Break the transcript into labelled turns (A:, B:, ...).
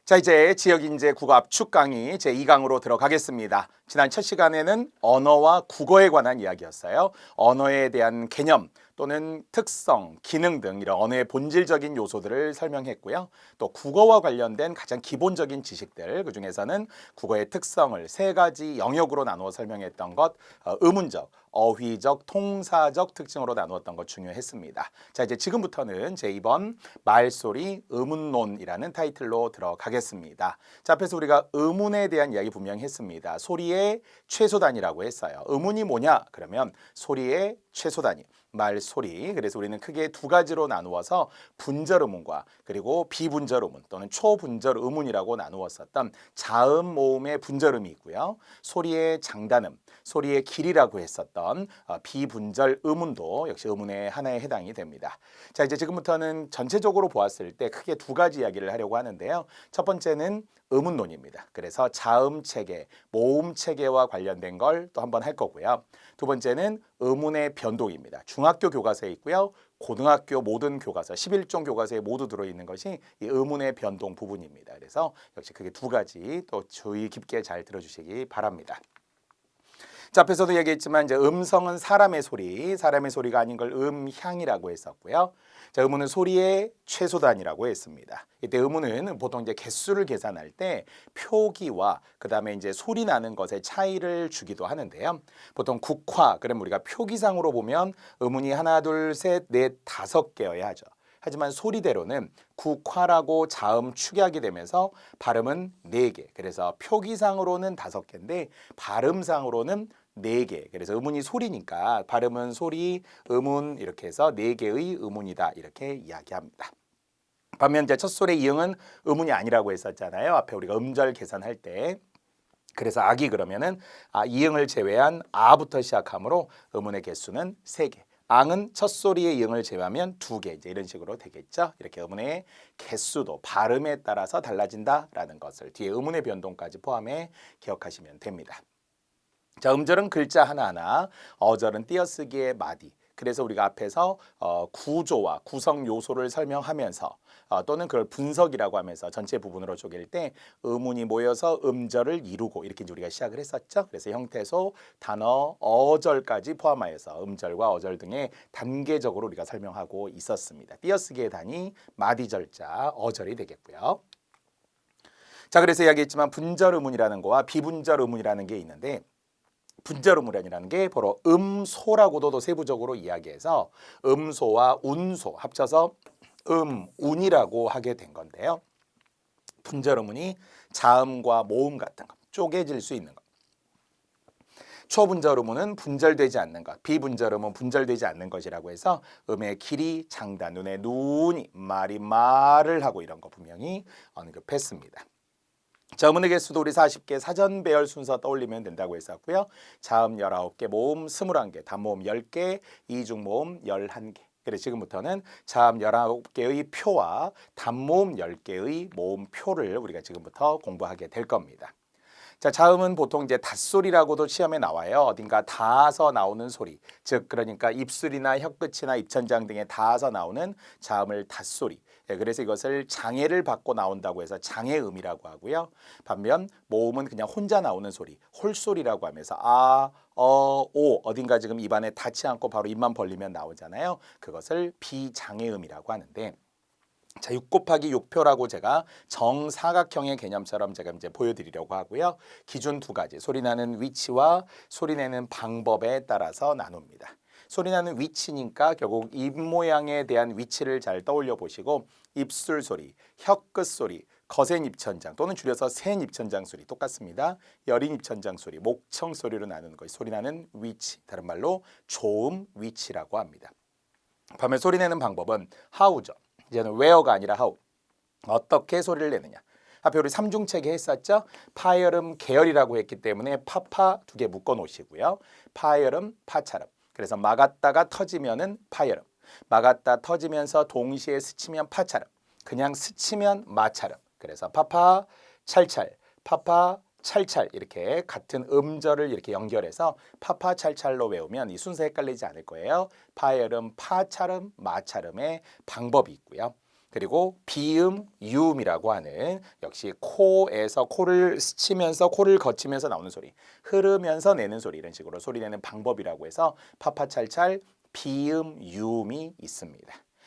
A: 자, 이제 지역인재 국어 압축 강의 제2강으로 들어가겠습니다. 지난 첫 시간에는 언어와 국어에 관한 이야기였어요. 언어에 대한 개념 또는 특성, 기능 등 이런 언어의 본질적인 요소들을 설명했고요. 또 국어와 관련된 가장 기본적인 지식들, 그중에서는 국어의 특성을 세 가지 영역으로 나누어 설명했던 것, 의문적, 어휘적, 통사적 특징으로 나누었던 것 중요했습니다. 자, 이제 지금부터는 제2번 말소리 의문론이라는 타이틀로 들어가겠습니다. 자, 앞에서 우리가 의문에 대한 이야기 분명히 했습니다. 소리의 최소 단위라고 했어요. 의문이 뭐냐? 그러면 소리의 최소 단위. 말소리. 그래서 우리는 크게 두 가지로 나누어서 분절 의문과 그리고 비분절 의문 또는 초분절 의문이라고 나누었었던 자음 모음의 분절음이 있고요. 소리의 장단음, 소리의 길이라고 했었던 비분절 의문도 역시 의문의 하나에 해당이 됩니다. 자, 이제 지금부터는 전체적으로 보았을 때 크게 두 가지 이야기를 하려고 하는데요. 첫 번째는 의문론입니다. 그래서 자음 체계, 모음 체계와 관련된 걸 또 한번 할 거고요. 두 번째는 의문의 변동입니다. 중학교 교과서에 있고요. 고등학교 모든 교과서, 11종 교과서에 모두 들어있는 것이 이 의문의 변동 부분입니다. 그래서 역시 크게 두 가지 또 주의 깊게 잘 들어주시기 바랍니다. 자, 앞에서도 얘기했지만 이제 음성은 사람의 소리가 아닌 걸 음향이라고 했었고요. 자, 의문은 소리의 최소단이라고 했습니다. 이때 의문은 보통 이제 개수를 계산할 때 표기와 그다음에 이제 소리 나는 것의 차이를 주기도 하는데요. 보통 국화, 그럼 우리가 표기상으로 보면 의문이 하나, 둘, 셋, 넷, 5개여야 하죠. 하지만 소리대로는 국화라고 자음 축약이 되면서 발음은 4개. 그래서 표기상으로는 5개인데 발음상으로는 4개. 그래서 의문이 소리니까 발음은 소리, 의문 이렇게 해서 4개의 의문이다. 이렇게 이야기합니다. 반면 이제 첫 소리 이응은 의문이 아니라고 했었잖아요. 앞에 우리가 음절 계산할 때. 그래서 악이 그러면은 이응을 제외한 아부터 시작하므로 의문의 개수는 3개. 앙은 첫 소리의 이응을 제외하면 2개. 이제 이런 식으로 되겠죠. 이렇게 의문의 개수도 발음에 따라서 달라진다라는 것을 뒤에 의문의 변동까지 포함해 기억하시면 됩니다. 자, 음절은 글자 하나하나, 어절은 띄어쓰기의 마디. 그래서 우리가 앞에서 구조와 구성 요소를 설명하면서 또는 그걸 분석이라고 하면서 전체 부분으로 쪼갤 때 의문이 모여서 음절을 이루고 이렇게 이제 우리가 시작을 했었죠. 그래서 형태소, 단어, 어절까지 포함하여서 음절과 어절 등의 단계적으로 우리가 설명하고 있었습니다. 띄어쓰기의 단위, 마디절자, 어절이 되겠고요. 자, 그래서 이야기했지만 분절 의문이라는 거와 비분절 의문이라는 게 있는데 분절 의문이라는 게 바로 음소라고도 더 세부적으로 이야기해서 음소와 운소 합쳐서 운이라고 하게 된 건데요. 분절 의문이 자음과 모음 같은 것, 쪼개질 수 있는 것. 초분절 의문은 분절되지 않는 것, 비분절 의문은 분절되지 않는 것이라고 해서 음의 길이, 장단, 눈의 눈이, 말이 말을 하고 이런 거 분명히 언급했습니다. 자, 의문의 개수도 우리 40개 사전 배열 순서 떠올리면 된다고 했었고요. 자음 19개, 모음 21개, 단모음 10개, 이중모음 11개. 그래서 지금부터는 자음 19개의 표와 단모음 10개의 모음표를 우리가 지금부터 공부하게 될 겁니다. 자, 자음은 보통 이제 닷소리라고도 시험에 나와요. 어딘가 닿아서 나오는 소리. 즉 그러니까 입술이나 혀끝이나 입천장 등에 닿아서 나오는 자음을 닷소리. 그래서 이것을 장애를 받고 나온다고 해서 장애음이라고 하고요. 반면 모음은 그냥 혼자 나오는 소리, 홀소리라고 하면서 아, 오 어딘가 지금 입안에 닿지 않고 바로 입만 벌리면 나오잖아요. 그것을 비장애음이라고 하는데 자, 6 곱하기 6표라고 제가 정사각형의 개념처럼 제가 이제 보여드리려고 하고요. 기준 두 가지, 소리나는 위치와 소리내는 방법에 따라서 나눕니다. 소리나는 위치니까 결국 입 모양에 대한 위치를 잘 떠올려 보시고 입술 소리, 혀끝 소리, 거센 입천장 또는 줄여서 센 입천장 소리 똑같습니다. 여린 입천장 소리, 목청 소리로 나누는 것, 소리나는 위치, 다른 말로 조음 위치라고 합니다. 반면 소리내는 방법은 how죠. 이제는 where가 아니라 how. 어떻게 소리를 내느냐. 앞에 우리 삼중체계 했었죠. 파열음 계열이라고 했기 때문에 파파 2개 묶어 놓으시고요. 파열음, 파찰음. 그래서 막았다가 터지면은 파열음. 막았다 터지면서 동시에 스치면 파찰음. 그냥 스치면 마찰음. 그래서 파파, 찰찰, 파파, 찰찰 이렇게 같은 음절을 이렇게 연결해서 파파 찰찰로 외우면 이 순서 헷갈리지 않을 거예요. 파열음, 파찰음, 마찰음의 방법이 있고요. 그리고 비음, 유음이라고 하는 역시 코에서 코를 스치면서 코를 거치면서 나오는 소리, 흐르면서 내는 소리 이런 식으로 소리 내는 방법이라고 해서 파파찰찰 비음, 유음이 있습니다.